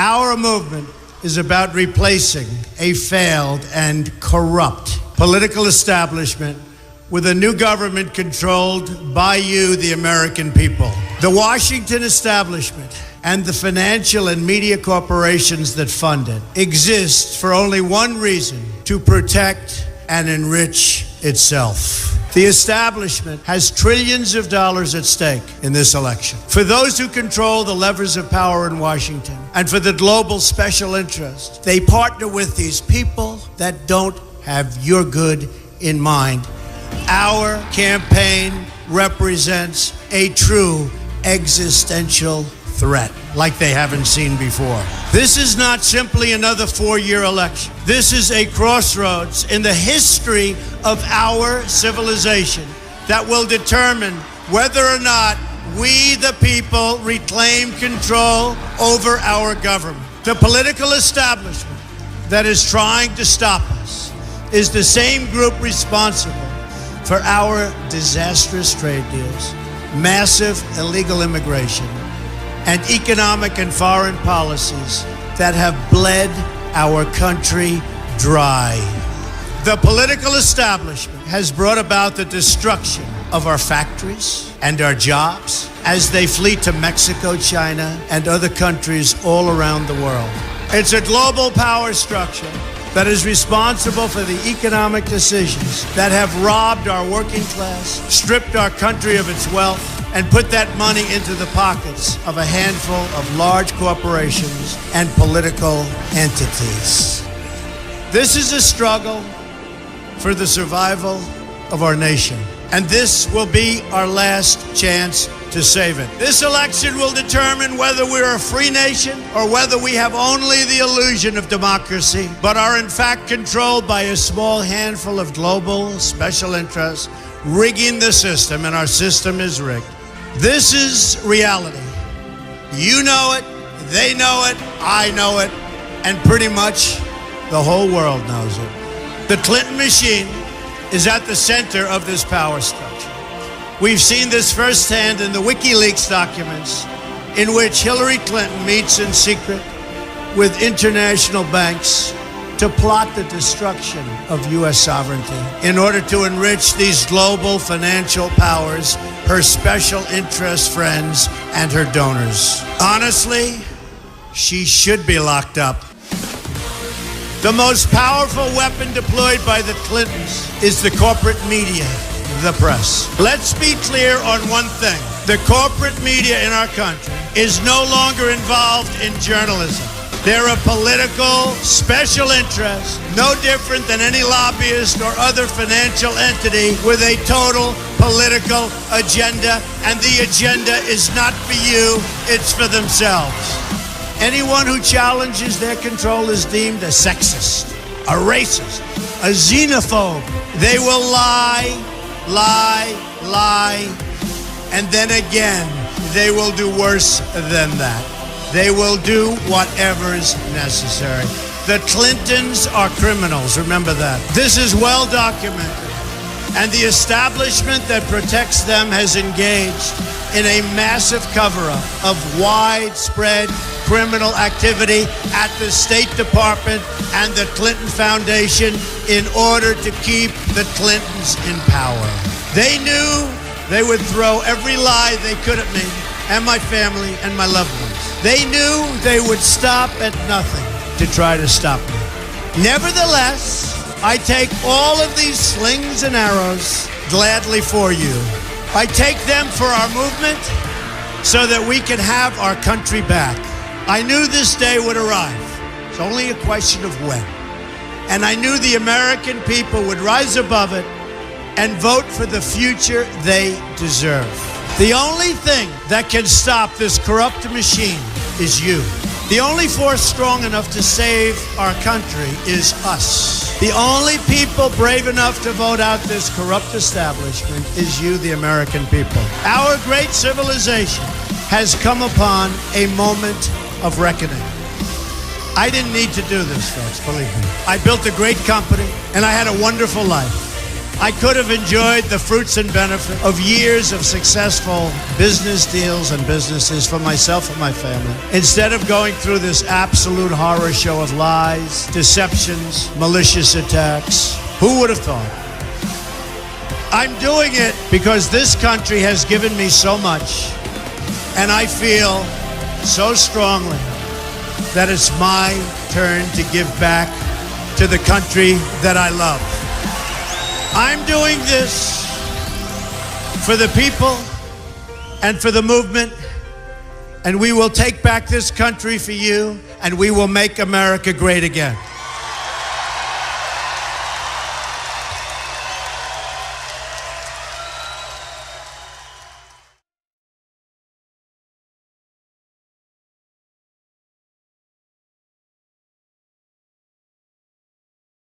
Our movement is about replacing a failed and corrupt political establishment with a new government controlled by you, the American people. The Washington establishment and the financial and media corporations that fund it exist for only one reason: to protect and enrich itself. The establishment has trillions of dollars at stake in this election. For those who control the levers of power in Washington and for the global special interest, they partner with these people that don't have your good in mind. Our campaign represents a true existential threat like they haven't seen before. This is not simply another four-year election. This is a crossroads in the history of our civilization that will determine whether or not we, the people, reclaim control over our government. The political establishment that is trying to stop us is the same group responsible for our disastrous trade deals, massive illegal immigration, and economic and foreign policies that have bled our country dry. The political establishment has brought about the destruction of our factories and our jobs as they flee to Mexico, China, and other countries all around the world. It's a global power structure that is responsible for the economic decisions that have robbed our working class, stripped our country of its wealth, and put that money into the pockets of a handful of large corporations and political entities. This is a struggle for the survival of our nation, and this will be our last chance to save it. This election will determine whether we're a free nation or whether we have only the illusion of democracy, but are in fact controlled by a small handful of global special interests rigging the system, and our system is rigged. This is reality. You know it, they know it, I know it, and pretty much the whole world knows it. The Clinton machine is at the center of this power structure. We've seen this firsthand in the WikiLeaks documents, in which Hillary Clinton meets in secret with international banks to plot the destruction of U.S. sovereignty in order to enrich these global financial powers, her special interest friends, and her donors. Honestly, she should be locked up. The most powerful weapon deployed by the Clintons is the corporate media, the press. Let's be clear on one thing. The corporate media in our country is no longer involved in journalism. They're a political special interest, no different than any lobbyist or other financial entity with a total political agenda, and the agenda is not for you, it's for themselves. Anyone who challenges their control is deemed a sexist, a racist, a xenophobe. They will lie, and then again, they will do worse than that. They will do whatever is necessary. The Clintons are criminals, remember that. This is well documented, and the establishment that protects them has engaged in a massive cover-up of widespread criminal activity at the State Department and the Clinton Foundation in order to keep the Clintons in power. They knew they would throw every lie they could at me and my family and my loved ones. They knew they would stop at nothing to try to stop me. Nevertheless, I take all of these slings and arrows gladly for you. I take them for our movement so that we can have our country back. I knew this day would arrive. It's only a question of when. And I knew the American people would rise above it and vote for the future they deserve. The only thing that can stop this corrupt machine is you. The only force strong enough to save our country is us. The only people brave enough to vote out this corrupt establishment is you, the American people. Our great civilization has come upon a moment of reckoning. I didn't need to do this, folks, believe me. I built a great company, and I had a wonderful life. I could have enjoyed the fruits and benefit of years of successful business deals and businesses for myself and my family, instead of going through this absolute horror show of lies, deceptions, malicious attacks. Who would have thought? I'm doing it because this country has given me so much, and I feel so strongly that it's my turn to give back to the country that I love. I'm doing this for the people and for the movement, and we will take back this country for you, and we will make America great again.